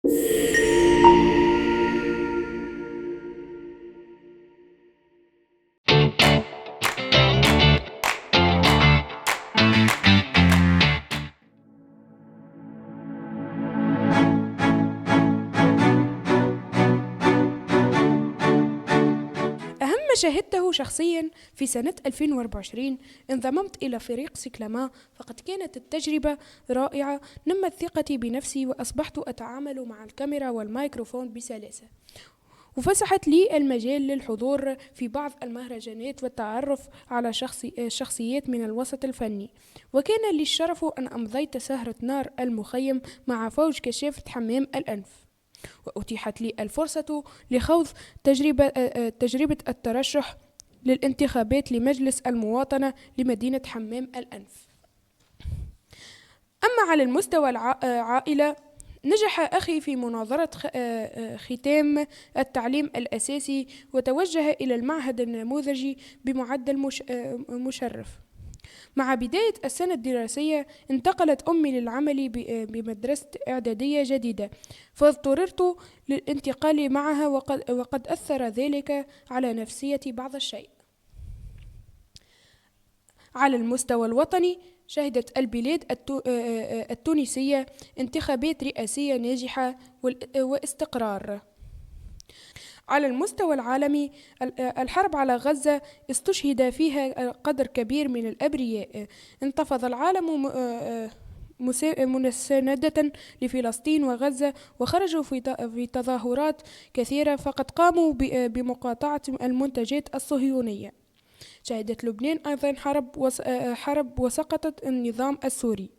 أهم ما شاهدته شخصيا في سنة 2024 انضممت إلى فريق سيكلاما، فقد كانت التجربة رائعة. نمت ثقتي بنفسي وأصبحت أتعامل مع الكاميرا والميكروفون بسلاسة، وفسحت لي المجال للحضور في بعض المهرجانات والتعرف على شخصيات من الوسط الفني. وكان لي الشرف أن أمضيت سهرة نار المخيم مع فوج كشافة حمام الأنف، وأتيحت لي الفرصة لخوض تجربة الترشح للانتخابات لمجلس المواطنة لمدينة حمام الأنف. أما على المستوى العائلة، نجح أخي في مناظرة ختام التعليم الأساسي وتوجه إلى المعهد النموذجي بمعدل مشرف. مع بداية السنة الدراسية انتقلت أمي للعمل بمدرسة إعدادية جديدة، فاضطررت للانتقال معها، وقد أثر ذلك على نفسيتي بعض الشيء. على المستوى الوطني، شهدت البلاد التونسية انتخابات رئاسية ناجحة واستقرار. على المستوى العالمي، الحرب على غزة استشهد فيها قدر كبير من الأبرياء. انتفض العالم مساندة لفلسطين وغزة، وخرجوا في تظاهرات كثيرة، فقد قاموا بمقاطعة المنتجات الصهيونية. شهدت لبنان أيضا حرب وسقطت النظام السوري.